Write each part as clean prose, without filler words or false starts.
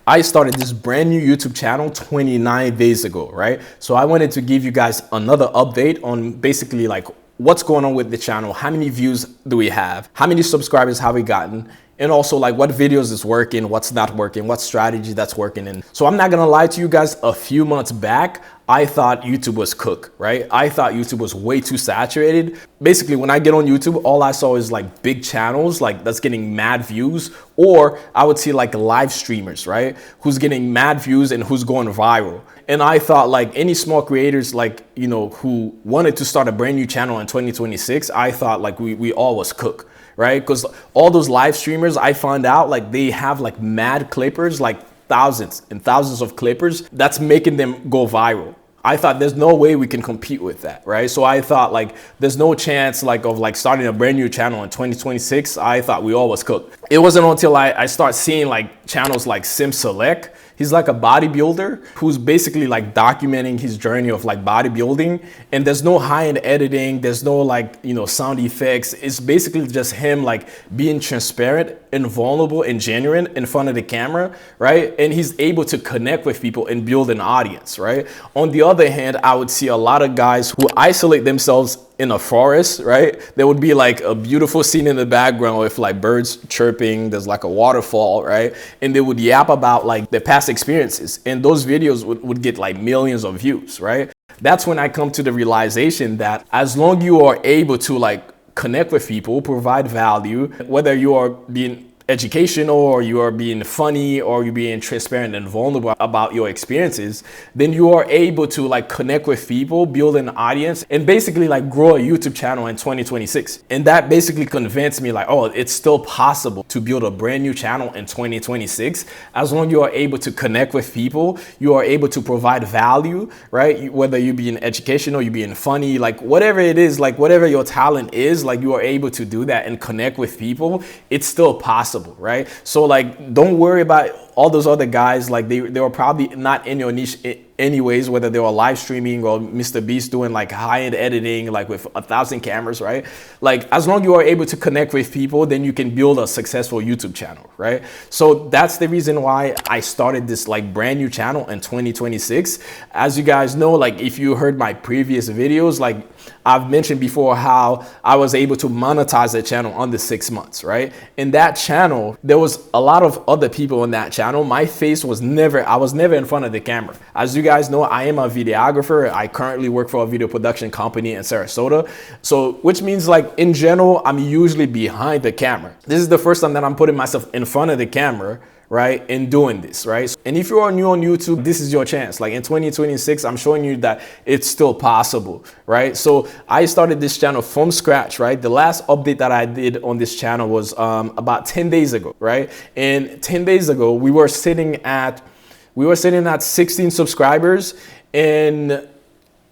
I started this brand new YouTube channel 29 days ago, right? So I wanted to give you guys another update on basically like what's going on with the channel, how many views do we have, how many subscribers have we gotten, and also like what videos is working, what's not working, what strategy that's working. And so I'm not gonna lie to you guys, a few months back, I thought YouTube was cooked, right? I thought YouTube was way too saturated. Basically, when I get on YouTube, all I saw is like big channels, like that's getting mad views, or I would see like live streamers, right? Who's getting mad views and who's going viral. And I thought like any small creators, like, you know, who wanted to start a brand new channel in 2026, I thought like we all was cooked, right? Because all those live streamers, I found out like they have like mad clippers, like thousands and thousands of clippers that's making them go viral. I thought there's no way we can compete with that, right? So I thought like there's no chance like of like starting a brand new channel in 2026. I thought we all was cooked. It wasn't until I start seeing like channels like Sim Select. He's like a bodybuilder who's basically like documenting his journey of like bodybuilding, and there's no high-end editing, there's no like, you know, sound effects. It's basically just him like being transparent and vulnerable and genuine in front of the camera, right? And he's able to connect with people and build an audience, right? On the other hand, I would see a lot of guys who isolate themselves in a forest, right? There would be like a beautiful scene in the background with like birds chirping, there's like a waterfall, right? And they would yap about like their past experiences, and those videos would get like millions of views, right? That's when I come to the realization that as long you are able to like connect with people, provide value, whether you are being educational or you are being funny or you're being transparent and vulnerable about your experiences, then you are able to like connect with people, build an audience, and basically like grow a YouTube channel in 2026. And that basically convinced me like, oh, it's still possible to build a brand new channel in 2026. As long as you are able to connect with people, you are able to provide value, right? Whether you being educational, you being funny, like whatever it is, like whatever your talent is, like you are able to do that and connect with people, it's still possible. Right? So like, don't worry about all those other guys. Like they were probably not in your niche anyways, whether they were live streaming or Mr. Beast doing like high-end editing, like with 1,000 cameras, right? Like as long as you are able to connect with people, then you can build a successful YouTube channel, right? So that's the reason why I started this like brand new channel in 2026. As you guys know, like if you heard my previous videos, like I've mentioned before how I was able to monetize the channel under 6 months, right? In that channel, there was a lot of other people in that channel. My face was I was never in front of the camera. As you guys know, I am a videographer. I currently work for a video production company in Sarasota. So, which means like in general, I'm usually behind the camera. This is the first time that I'm putting myself in front of the camera, right, and doing this, right? And if you are new on YouTube, this is your chance. Like in 2026, I'm showing you that it's still possible, right? So I started this channel from scratch, right? The last update that I did on this channel was about 10 days ago, right? And 10 days ago, we were sitting at 16 subscribers and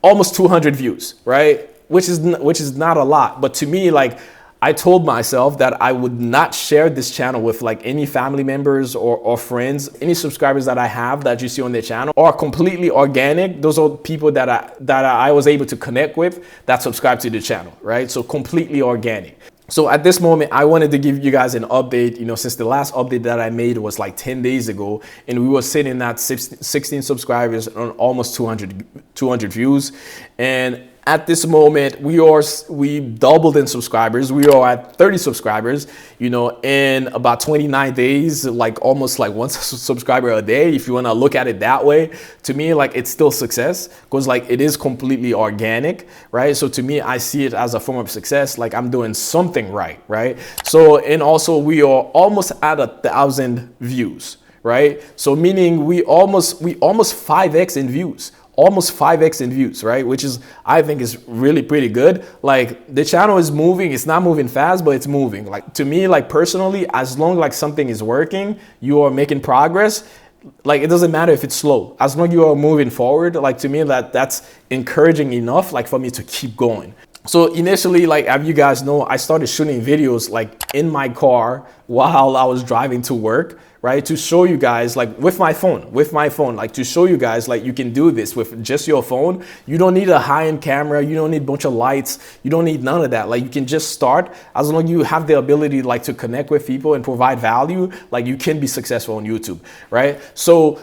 almost 200 views, right? Which is not a lot, but to me, like, I told myself that I would not share this channel with like any family members or friends. Any subscribers that I have that you see on the channel are completely organic. Those are people that I was able to connect with that subscribe to the channel, right? So completely organic. So at this moment, I wanted to give you guys an update, you know, since the last update that I made was like 10 days ago, and we were sitting at 16 subscribers on almost 200 views. And at this moment, we doubled in subscribers. We are at 30 subscribers, you know, in about 29 days, like almost like one subscriber a day. If you want to look at it that way, to me, like it's still success because like it is completely organic, right? So to me, I see it as a form of success. Like I'm doing something right, right? So, and also we are almost at 1,000 views, right? So meaning we almost 5x in views. Almost 5x in views, right? Which is, I think is really pretty good. Like the channel is moving, it's not moving fast, but it's moving. Like to me, like personally, as long like something is working, you are making progress, like it doesn't matter if it's slow. As long as you are moving forward, like to me, that's encouraging enough like for me to keep going. So initially, like as you guys know, I started shooting videos like in my car while I was driving to work, right? To show you guys, like with my phone, like to show you guys, like you can do this with just your phone. You don't need a high-end camera. You don't need a bunch of lights. You don't need none of that. Like you can just start. As long as you have the ability like to connect with people and provide value, like you can be successful on YouTube, right? So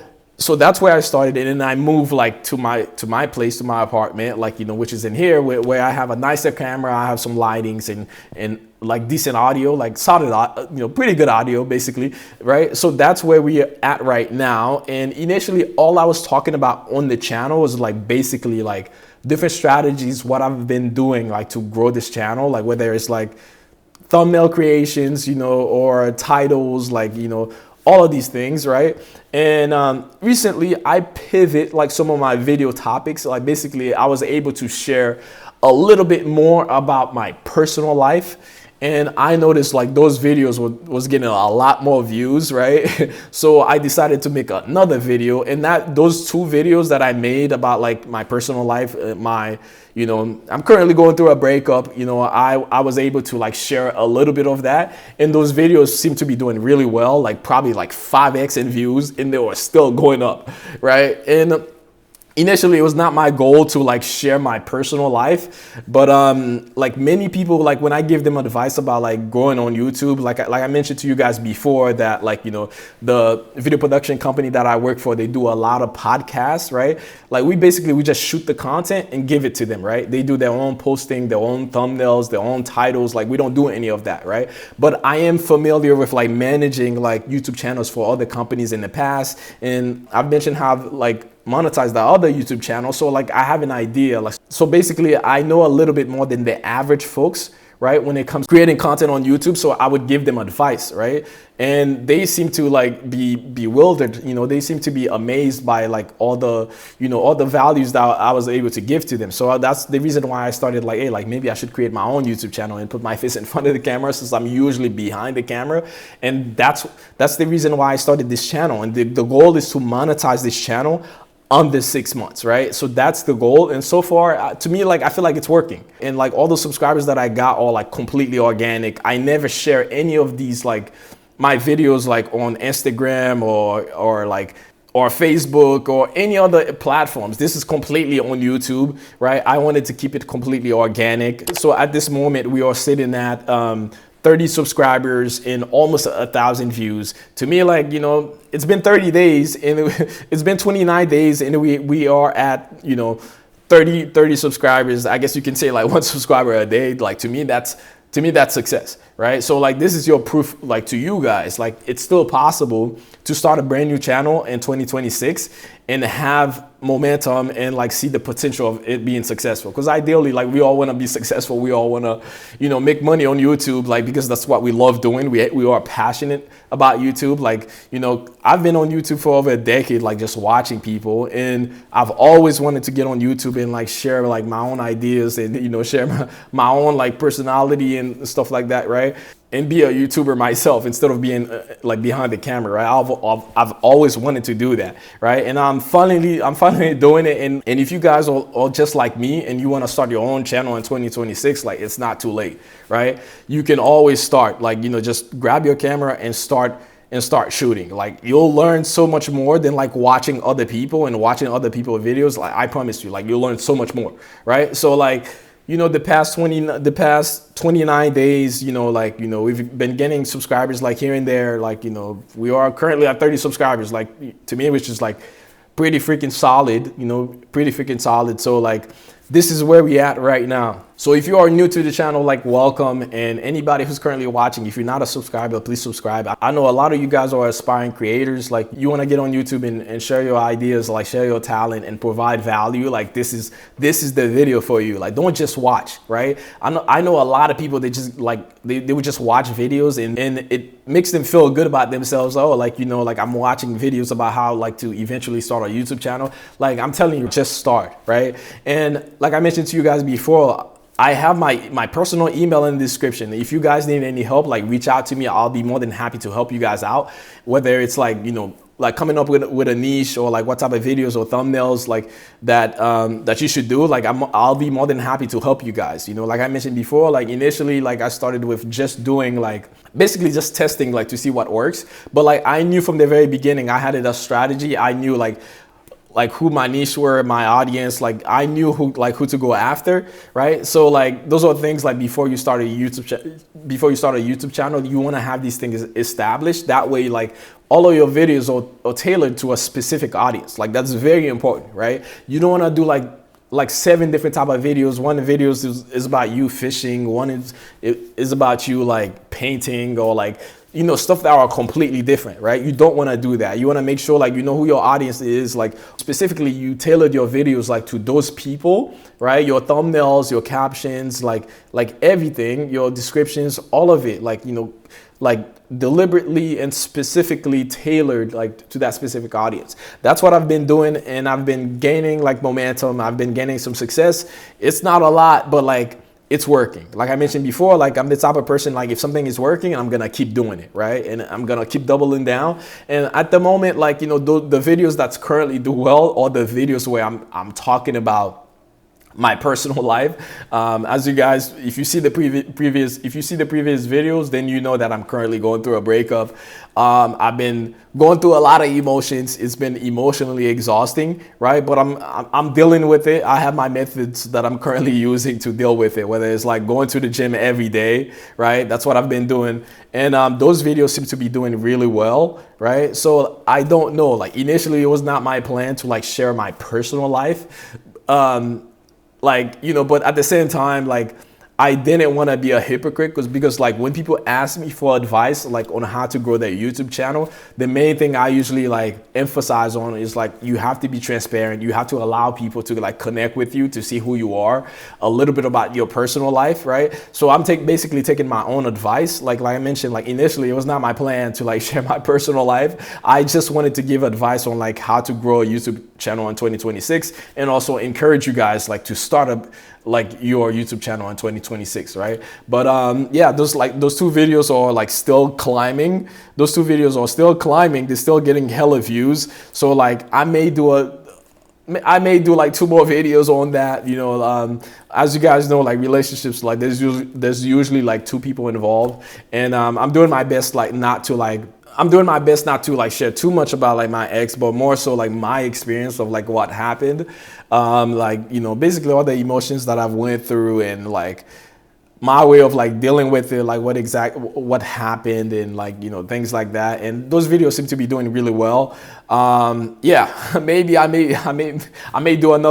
that's where I started, and then I moved like to my place, to my apartment, like, you know, which is in here, where I have a nicer camera, I have some lightings and like decent audio, like solid, you know, pretty good audio basically, right? So that's where we are at right now. And initially, all I was talking about on the channel was like basically like different strategies, what I've been doing like to grow this channel, like whether it's like thumbnail creations, you know, or titles, like, you know, all of these things, right? And recently I pivot like some of my video topics. Like basically I was able to share a little bit more about my personal life. And I noticed like those videos was getting a lot more views, right? So I decided to make another video, and those two videos that I made about like my personal life, you know, I'm currently going through a breakup, you know, I was able to like share a little bit of that, and those videos seem to be doing really well, like probably like 5x in views, and they were still going up, right? And initially, it was not my goal to like share my personal life, but like many people, like when I give them advice about like growing on YouTube, like I mentioned to you guys before that, like, you know, the video production company that I work for, they do a lot of podcasts, right? Like we just shoot the content and give it to them, right? They do their own posting, their own thumbnails, their own titles. Like we don't do any of that, right? But I am familiar with like managing like YouTube channels for other companies in the past, and I've mentioned how like monetize the other YouTube channel. So like I have an idea. Like, so basically I know a little bit more than the average folks, right? When it comes to creating content on YouTube. So I would give them advice, right? And they seem to like be bewildered, you know, they seem to be amazed by like all the, you know, all the values that I was able to give to them. So that's the reason why I started like, hey, like maybe I should create my own YouTube channel and put my face in front of the camera, since I'm usually behind the camera. And that's the reason why I started this channel. And the goal is to monetize this channel under 6 months, right? So that's the goal. And so far, to me, like I feel like it's working. And like all the subscribers that I got are like completely organic. I never share any of these like my videos like on Instagram or Facebook or any other platforms. This is completely on YouTube, right? I wanted to keep it completely organic. So at this moment, we are sitting at 30 subscribers and almost 1,000 views. To me, like, you know, it's been 30 days and it's been 29 days and we are at, you know, 30 subscribers. I guess you can say like one subscriber a day. Like to me, that's success, right? So like this is your proof, like to you guys, like it's still possible to start a brand new channel in 2026 and have momentum and like see the potential of it being successful. Because ideally, like we all want to be successful. We all want to, you know, make money on YouTube, like because that's what we love doing. We are passionate about YouTube. Like, you know, I've been on YouTube for over a decade, like just watching people, and I've always wanted to get on YouTube and like share like my own ideas and, you know, share my own like personality and stuff like that, right? And be a YouTuber myself instead of being like behind the camera, right? I've always wanted to do that, right? And I'm finally doing it. And if you guys are just like me and you want to start your own channel in 2026, like it's not too late, right? You can always start, like, you know, just grab your camera and start shooting. Like you'll learn so much more than like watching other people and watching other people's videos. Like I promise you, like you'll learn so much more, right? So like, you know, the past 29 days, you know, like, you know, we've been getting subscribers like here and there. Like, you know, we are currently at 30 subscribers. Like to me, which is like pretty freaking solid, you know, pretty freaking solid. So like, this is where we at right now. So if you are new to the channel, like welcome. And anybody who's currently watching, if you're not a subscriber, please subscribe. I know a lot of you guys are aspiring creators. Like you want to get on YouTube and share your ideas, like share your talent and provide value. Like this is the video for you. Like don't just watch, right? I know a lot of people, they just like, they would just watch videos and it makes them feel good about themselves. Oh, like, you know, like I'm watching videos about how like to eventually start a YouTube channel. Like I'm telling you, just start, right? And like I mentioned to you guys before, I have my personal email in the description. If you guys need any help, like reach out to me. I'll be more than happy to help you guys out. Whether it's like, you know, like coming up with a niche or like what type of videos or thumbnails like that that you should do, like I'll be more than happy to help you guys. You know, like I mentioned before, like initially, like I started with just doing like basically just testing like to see what works. But like I knew from the very beginning, I had a strategy. I knew like who my niche were, my audience, like I knew who to go after, right? So like those are things like before you start a YouTube channel, you want to have these things established. That way, like all of your videos are tailored to a specific audience. Like that's very important, right? You don't want to do like 7 different type of videos. One of the videos is about you fishing. One is about you like painting or like, you know, stuff that are completely different, right? You don't want to do that. You want to make sure like you know who your audience is, like specifically you tailored your videos like to those people, right? Your thumbnails, your captions, like everything, your descriptions, all of it, like, you know, like deliberately and specifically tailored like to that specific audience. That's what I've been doing, and I've been gaining like momentum. I've been gaining some success. It's not a lot, but like it's working. Like I mentioned before, like I'm the type of person, like if something is working, I'm gonna keep doing it, right? And I'm gonna keep doubling down. And at the moment, like, you know, the videos that's currently do well are the videos where I'm talking about my personal life. As you guys, if you see the previous videos, then you know that I'm currently going through a breakup. I've been going through a lot of emotions. It's been emotionally exhausting, right? But I'm dealing with it. I have my methods that I'm currently using to deal with it, whether it's like going to the gym every day, right? That's what I've been doing. And those videos seem to be doing really well, right? So I don't know, like initially it was not my plan to like share my personal life. Like, you know, but at the same time, like I didn't want to be a hypocrite because like when people ask me for advice, like on how to grow their YouTube channel, the main thing I usually like emphasize on is like, you have to be transparent. You have to allow people to like connect with you, to see who you are, a little bit about your personal life, right? So I'm basically taking my own advice. Like I mentioned, like initially it was not my plan to like share my personal life. I just wanted to give advice on like how to grow a YouTube channel in 2026 and also encourage you guys like to start up like your YouTube channel in 2026, right? But yeah, those two videos are like still climbing. Those two videos are still climbing. They're still getting hella views. So like I may do like 2 more videos on that. You know, as you guys know, like relationships, like there's usually like 2 people involved, and I'm doing my best not to like share too much about like my ex, but more so like my experience of like what happened. Like, you know, basically all the emotions that I've went through and like my way of like dealing with it, like what happened and like, you know, things like that. And those videos seem to be doing really well. Yeah, maybe I may do 1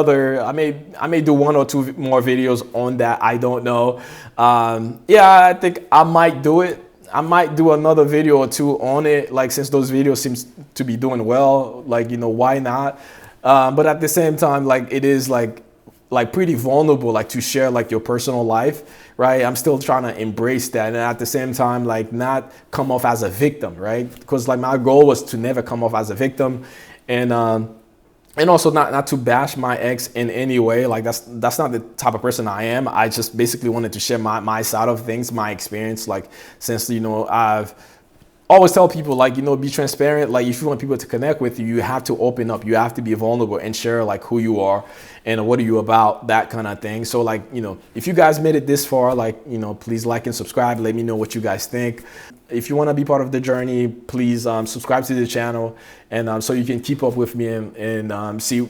or 2 more videos on that. I don't know. Yeah, I think I might do it. I might do another video or 2 on it, like since those videos seems to be doing well, like, you know, why not? But at the same time, like it is like pretty vulnerable, like to share like your personal life, right? I'm still trying to embrace that, and at the same time, like not come off as a victim, right? Because like my goal was to never come off as a victim, and also not to bash my ex in any way. Like that's not the type of person I am. I just basically wanted to share my side of things, my experience. Like since, you know, I've always tell people, like, you know, be transparent. Like if you want people to connect with you, you have to open up. You have to be vulnerable and share like who you are and what are you about, that kind of thing. So like, you know, if you guys made it this far, like, you know, please like and subscribe. Let me know what you guys think. If you want to be part of the journey, please subscribe to the channel, and so you can keep up with me and see,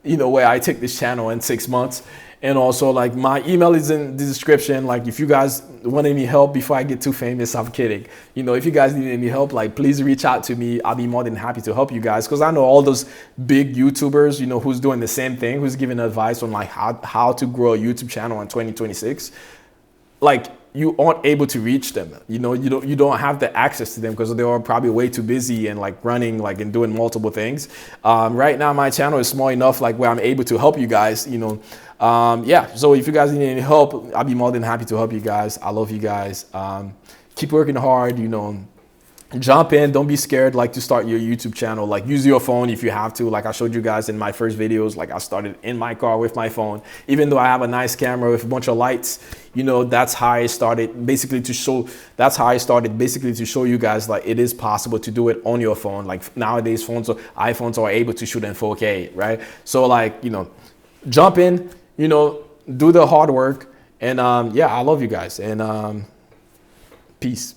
you know, where I take this channel in 6 months. And also, like, my email is in the description. Like, if you guys want any help before I get too famous, I'm kidding. You know, if you guys need any help, like, please reach out to me. I'll be more than happy to help you guys, because I know all those big YouTubers, you know, who's doing the same thing, who's giving advice on like how to grow a YouTube channel in 2026. Like, you aren't able to reach them. You know, you don't have the access to them because they are probably way too busy and like running like and doing multiple things. Right now my channel is small enough like where I'm able to help you guys, you know. Yeah, so if you guys need any help, I'll be more than happy to help you guys. I love you guys. Keep working hard, you know, jump in. Don't be scared like to start your YouTube channel. Like use your phone if you have to. Like I showed you guys in my first videos, like I started in my car with my phone. Even though I have a nice camera with a bunch of lights, you know, that's how I started basically to show you guys like it is possible to do it on your phone. Like nowadays phones or iPhones are able to shoot in 4K, right? So like, you know, jump in, you know, do the hard work. And yeah, I love you guys, and peace.